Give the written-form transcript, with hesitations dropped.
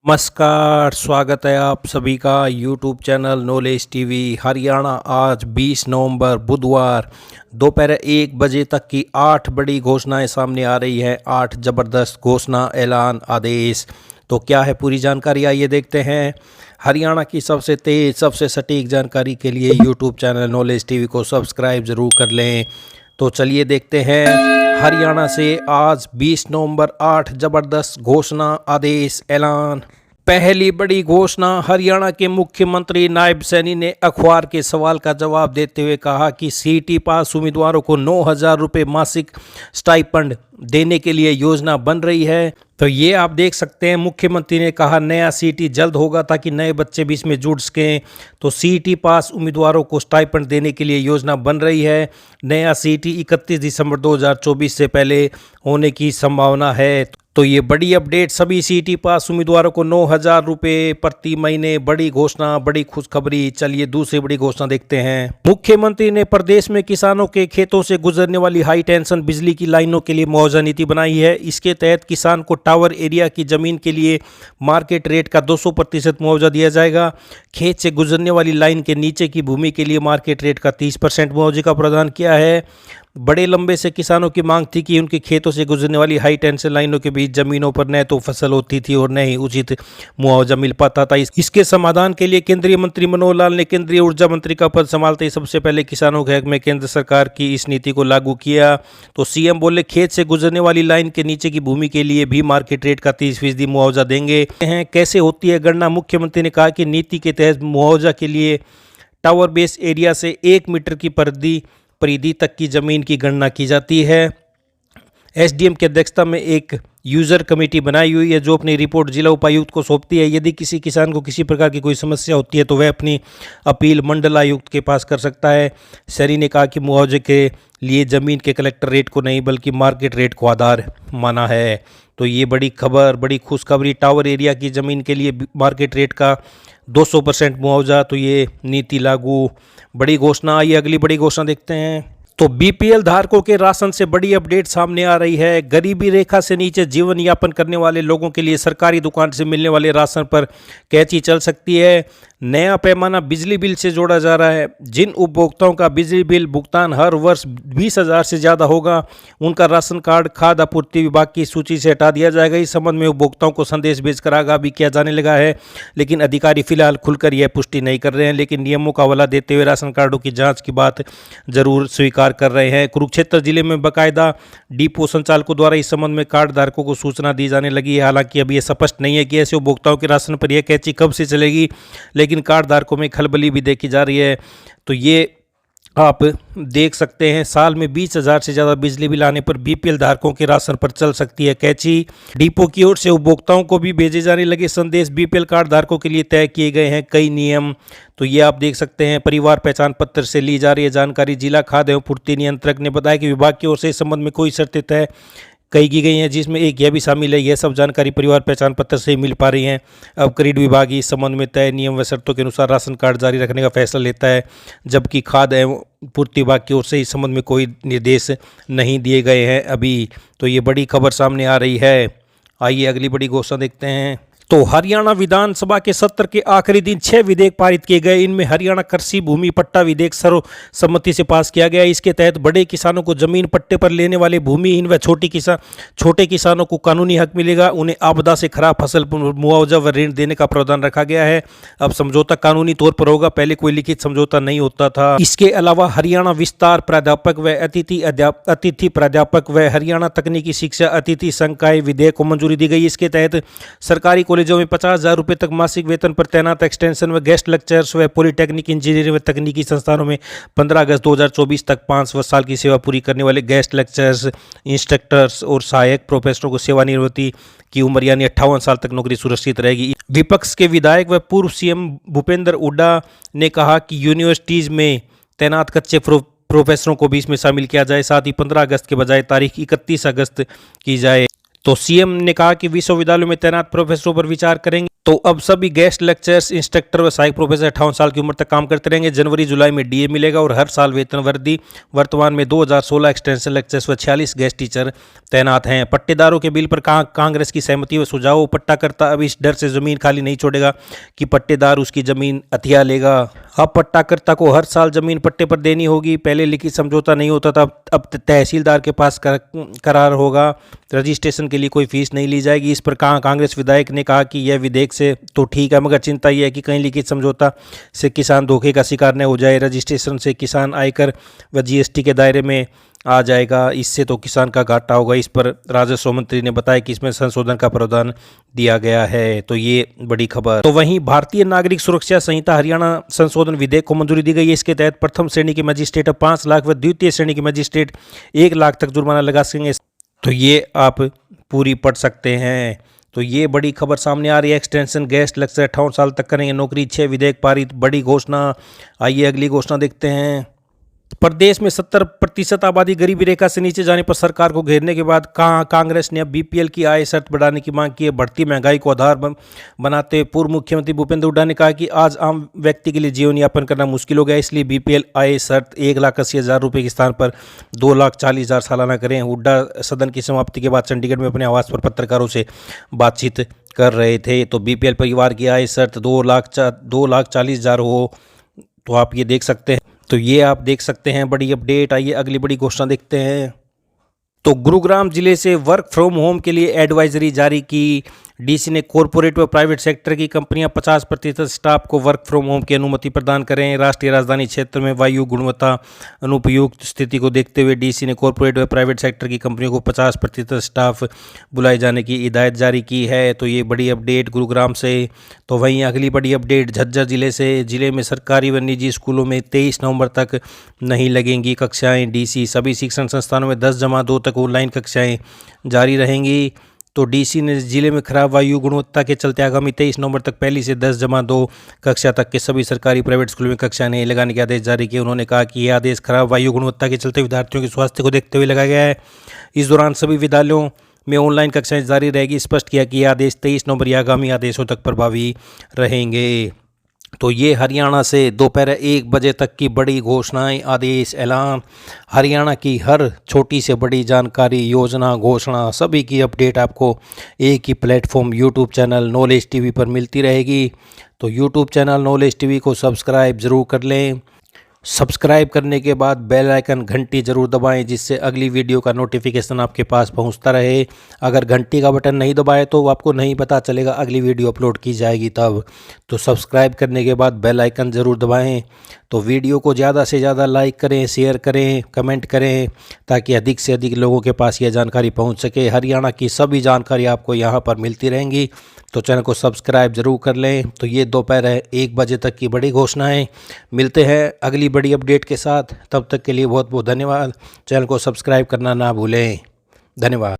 नमस्कार, स्वागत है आप सभी का YouTube channel knowledge TV Haryana. आज 20 नवंबर बुधवार दोपहर 1 बजे तक की 8 बड़ी घोषणाएं सामने आ रही है। 8 ज़बरदस्त घोषणा, ऐलान, आदेश। तो क्या है पूरी जानकारी, आइए देखते हैं। हरियाणा की सबसे तेज़, सबसे सटीक जानकारी के लिए यूट्यूब चैनल नॉलेज टीवी को सब्सक्राइब ज़रूर कर लें। तो चलिए देखते हैं। हरियाणा से आज 20 नवंबर 8 ज़बरदस्त घोषणा, आदेश, ऐलान। पहली बड़ी घोषणा, हरियाणा के मुख्यमंत्री नायब सैनी ने अखबार के सवाल का जवाब देते हुए कहा कि सीटी पास उम्मीदवारों को 9,000 रुपये मासिक स्टाइपेंड देने के लिए योजना बन रही है। तो ये आप देख सकते हैं, मुख्यमंत्री ने कहा नया सीटी जल्द होगा ताकि नए बच्चे भी इसमें जुड़ सकें। तो सीटी पास उम्मीदवारों को स्टाइपेंड देने के लिए योजना बन रही है। नया सीटी 31 दिसंबर 2024 से पहले होने की संभावना है। तो ये बड़ी अपडेट, सभी सीटी पास उम्मीदवारों को 9,000 रुपये प्रति महीने। बड़ी घोषणा, बड़ी खुशखबरी। चलिए दूसरी बड़ी घोषणा देखते हैं। मुख्यमंत्री ने प्रदेश में किसानों के खेतों से गुजरने वाली हाई टेंशन बिजली की लाइनों के लिए मुआवजा नीति बनाई है। इसके तहत किसान को टावर एरिया की जमीन के लिए मार्केट रेट का 200% मुआवजा दिया जाएगा। खेत से गुजरने वाली लाइन के नीचे की भूमि के लिए मार्केट रेट का 30% मुआवजे का प्रावधान किया है। बड़े लंबे से किसानों की मांग थी कि उनके खेतों से गुजरने वाली हाई टेंशन लाइनों के बीच जमीनों पर न तो फसल होती थी और न ही उचित मुआवजा मिल पाता था। इसके समाधान के लिए केंद्रीय मंत्री मनोहर लाल ने केंद्रीय ऊर्जा मंत्री का पद संभालते ही सबसे पहले किसानों के हक में केंद्र सरकार की इस नीति को लागू किया। तो सीएम बोले खेत से गुजरने वाली लाइन के नीचे की भूमि के लिए भी मार्केट रेट का 30% मुआवजा देंगे। कैसे होती है गणना, मुख्यमंत्री ने कहा कि नीति के तहत मुआवजा के लिए टावर बेस एरिया से 1 मीटर की परिधि तक की जमीन की गणना की जाती है। एसडीएम की अध्यक्षता में एक यूजर कमेटी बनाई हुई है जो अपनी रिपोर्ट जिला उपायुक्त को सौंपती है। यदि किसी किसान को किसी प्रकार की कोई समस्या होती है तो वह अपनी अपील मंडल आयुक्त के पास कर सकता है। सैनी ने कहा कि मुआवजे के लिए जमीन के कलेक्टर रेट को नहीं बल्कि मार्केट रेट को आधार माना है। तो ये बड़ी खबर, बड़ी खुशखबरी। टावर एरिया की ज़मीन के लिए मार्केट रेट का 200% मुआवजा, तो ये नीति लागू। बड़ी घोषणा। आइए अगली बड़ी घोषणा देखते हैं। तो बीपीएल धारकों के राशन से बड़ी अपडेट सामने आ रही है। गरीबी रेखा से नीचे जीवन यापन करने वाले लोगों के लिए सरकारी दुकान से मिलने वाले राशन पर कैंची चल सकती है। नया पैमाना बिजली बिल से जोड़ा जा रहा है। जिन उपभोक्ताओं का बिजली बिल भुगतान हर वर्ष 20,000 से ज़्यादा होगा उनका राशन कार्ड खाद्य आपूर्ति विभाग की सूची से हटा दिया जाएगा। इस संबंध में उपभोक्ताओं को संदेश भेजकर आगाह भी किया जाने लगा है, लेकिन अधिकारी फिलहाल खुलकर यह पुष्टि नहीं कर रहे हैं। लेकिन नियमों का हवाला देते हुए राशन कार्डों की जाँच की बात जरूर स्वीकार कर रहे हैं। कुरुक्षेत्र जिले में बाकायदा डिपो संचालकों द्वारा इस संबंध में कार्ड धारकों को सूचना दी जाने लगी है। हालांकि अभी यह स्पष्ट नहीं है कि ऐसे उपभोक्ताओं के राशन पर यह कैंची कब से चलेगी, लेकिन कार्ड धारकों में खलबली भी देखी जा रही है। तो ये आप देख सकते हैं, साल में 20,000 से ज़्यादा बिजली बिल आने पर बीपीएल धारकों के राशन पर चल सकती है कैंची। डिपो की ओर से उपभोक्ताओं को भी भेजे जाने लगे संदेश। बीपीएल कार्ड धारकों के लिए तय किए गए हैं कई नियम। तो ये आप देख सकते हैं। परिवार पहचान पत्र से ली जा रही है जानकारी। जिला खाद्य एवं पूर्ति नियंत्रक ने बताया कि विभाग की ओर से इस संबंध में कोई शर्तें तय की गई हैं, जिसमें एक यह भी शामिल है यह सब जानकारी परिवार पहचान पत्र से ही मिल पा रही हैं। अब क्रेडिट विभाग इस संबंध में तय नियम व शर्तों के अनुसार राशन कार्ड जारी रखने का फैसला लेता है, जबकि खाद्य एवं पूर्ति विभाग की ओर से इस संबंध में कोई निर्देश नहीं दिए गए हैं अभी। तो ये बड़ी खबर सामने आ रही है। आइए अगली बड़ी घोषणा देखते हैं। तो हरियाणा विधानसभा के सत्र के आखिरी दिन 6 विधेयक पारित किए गए। इनमें हरियाणा कृषि भूमि पट्टा विधेयक सर्वसम्मति से पास किया गया। इसके तहत बड़े किसानों को जमीन पट्टे पर लेने वाले भूमिहीन व छोटे किसानों को कानूनी हक मिलेगा। उन्हें आपदा से खराब फसल मुआवजा व ऋण देने का प्रावधान रखा गया है। अब समझौता कानूनी तौर पर होगा, पहले कोई लिखित समझौता नहीं होता था। इसके अलावा हरियाणा विस्तार प्राध्यापक व अतिथि प्राध्यापक व हरियाणा तकनीकी शिक्षा अतिथि संकाय विधेयक को मंजूरी दी गई। इसके तहत सरकारी कॉलेजों में 50,000 रुपये तक मासिक वेतन पर तैनात एक्सटेंशन व गेस्ट लेक्चर्स व पॉलिटेक्निक इंजीनियरिंग व तकनीकी संस्थानों में 15 अगस्त 2024 तक 5 साल की सेवा पूरी करने वाले गेस्ट लेक्चर्स, इंस्ट्रक्टर्स और सहायक प्रोफेसरों को सेवानिवृत्ति की उम्र यानी 58 साल तक नौकरी सुरक्षित रहेगी। विपक्ष के विधायक व पूर्व सीएम भूपेंद्र हुड्डा ने कहा कि यूनिवर्सिटीज में तैनात कच्चे प्रोफेसरों को भी इसमें शामिल किया जाए। साथ ही 15 अगस्त के बजाय तारीख 31 अगस्त की जाए। तो सीएम ने कहा कि विश्वविद्यालयों में तैनात प्रोफेसरों पर विचार करेंगे। तो अब सभी गेस्ट लेक्चरर्स, इंस्ट्रक्टर व सहायक प्रोफेसर 58 साल की उम्र तक काम करते रहेंगे। जनवरी जुलाई में डीए मिलेगा और हर साल वेतन वृद्धि। वर्तमान में 2016 एक्सटेंशन लेक्चर्स व 46 गेस्ट टीचर तैनात हैं। पट्टेदारों के बिल पर कांग्रेस की सहमति व सुझाव। पट्टाकर्ता अब इस डर से जमीन खाली नहीं छोड़ेगा कि पट्टेदार उसकी जमीन हथिया लेगा। अब पट्टाकर्ता को हर साल जमीन पट्टे पर देनी होगी। पहले लिखित समझौता नहीं होता था, अब तहसीलदार के पास करार होगा। रजिस्ट्रेशन के लिए कोई फीस नहीं ली जाएगी। इस पर कांग्रेस विधायक ने कहा कि यह विधेयक से तो ठीक है, मगर चिंता यह है कि कहीं लिखित समझौता से किसान धोखे का शिकार न हो जाए। रजिस्ट्रेशन से किसान आयकर व जीएसटी के दायरे में आ जाएगा, इससे तो किसान का घाटा होगा। इस पर राजस्व मंत्री ने बताया कि इसमें संशोधन का प्रावधान दिया गया है। तो ये बड़ी खबर। तो वहीं भारतीय नागरिक सुरक्षा संहिता हरियाणा संशोधन विधेयक को मंजूरी दी गई है। इसके तहत प्रथम श्रेणी के मजिस्ट्रेट अब 5 लाख व द्वितीय श्रेणी के मजिस्ट्रेट 1 लाख तक जुर्माना लगा सकेंगे। तो ये आप पूरी पढ़ सकते हैं। तो ये बड़ी खबर सामने आ रही है। एक्सटेंशन गेस्ट लेक्चर 58 साल तक करेंगे नौकरी। 6 विधेयक पारित, बड़ी घोषणा। आइए अगली घोषणा देखते हैं। प्रदेश में 70% आबादी गरीबी रेखा से नीचे जाने पर सरकार को घेरने के बाद कांग्रेस ने अब बीपीएल की आय शर्त बढ़ाने की मांग की है। बढ़ती महंगाई को आधार बनाते पूर्व मुख्यमंत्री भूपेंद्र हुड्डा ने कहा कि आज आम व्यक्ति के लिए जीवन यापन करना मुश्किल हो गया, इसलिए बीपीएल आय शर्त 1,80,000 रुपये के स्थान पर 2,40,000 सालाना करें। हुड्डा सदन की समाप्ति के बाद चंडीगढ़ में अपने आवास पर पत्रकारों से बातचीत कर रहे थे। तो बीपीएल परिवार की आय शर्त 2,40,000 हो, तो आप ये देख सकते हैं। तो ये आप देख सकते हैं बड़ी अपडेट। आइए अगली बड़ी घोषणा देखते हैं। तो गुरुग्राम जिले से वर्क फ्रॉम होम के लिए एडवाइजरी जारी की। डीसी ने कॉरपोरेट व प्राइवेट सेक्टर की कंपनियां 50% स्टाफ को वर्क फ्रॉम होम की अनुमति प्रदान करें। राष्ट्रीय राजधानी क्षेत्र में वायु गुणवत्ता अनुपयुक्त स्थिति को देखते हुए डीसी ने कॉरपोरेट व प्राइवेट सेक्टर की कंपनियों को 50% स्टाफ बुलाए जाने की हिदायत जारी की है। तो ये बड़ी अपडेट गुरुग्राम से। तो वहीं अगली बड़ी अपडेट झज्जर जिले से। जिले में सरकारी व निजी स्कूलों में 23 नवंबर तक नहीं लगेंगी कक्षाएं। डीसी सभी शिक्षण संस्थानों में 10-2 तक ऑनलाइन कक्षाएं जारी रहेंगी। तो डीसी ने जिले में खराब वायु गुणवत्ता के चलते आगामी 23 नवंबर तक पहली से 10-2 कक्षा तक के सभी सरकारी प्राइवेट स्कूलों में कक्षाएं नहीं लगाने के आदेश जारी किए। उन्होंने कहा कि यह आदेश खराब वायु गुणवत्ता के चलते विद्यार्थियों के स्वास्थ्य को देखते हुए लगाया गया है। इस दौरान सभी विद्यालयों में ऑनलाइन कक्षाएं जारी रहेगी। स्पष्ट किया कि यह आदेश 23 नवंबर या आगामी आदेशों तक प्रभावी रहेंगे। तो ये हरियाणा से दोपहर 1 बजे तक की बड़ी घोषणाएं, आदेश, ऐलान। हरियाणा की हर छोटी से बड़ी जानकारी, योजना, घोषणा, सभी की अपडेट आपको एक ही platform YouTube channel knowledge TV पर मिलती रहेगी। तो यूट्यूब चैनल नॉलेज टीवी को सब्सक्राइब ज़रूर कर लें। सब्सक्राइब करने के बाद बेल आइकन घंटी ज़रूर दबाएं, जिससे अगली वीडियो का नोटिफिकेशन आपके पास पहुंचता रहे। अगर घंटी का बटन नहीं दबाए तो आपको नहीं पता चलेगा अगली वीडियो अपलोड की जाएगी तब। तो सब्सक्राइब करने के बाद बेल आइकन ज़रूर दबाएं। तो वीडियो को ज़्यादा से ज़्यादा लाइक करें, शेयर करें, कमेंट करें, ताकि अधिक से अधिक लोगों के पास यह जानकारी पहुँच सके। हरियाणा की सभी जानकारी आपको यहाँ पर मिलती रहेंगी। तो चैनल को सब्सक्राइब ज़रूर कर लें। तो ये दोपहर 1 बजे तक की बड़ी घोषणाएं। मिलते हैं अगली बड़ी अपडेट के साथ। तब तक के लिए बहुत बहुत धन्यवाद। चैनल को सब्सक्राइब करना ना भूलें। धन्यवाद।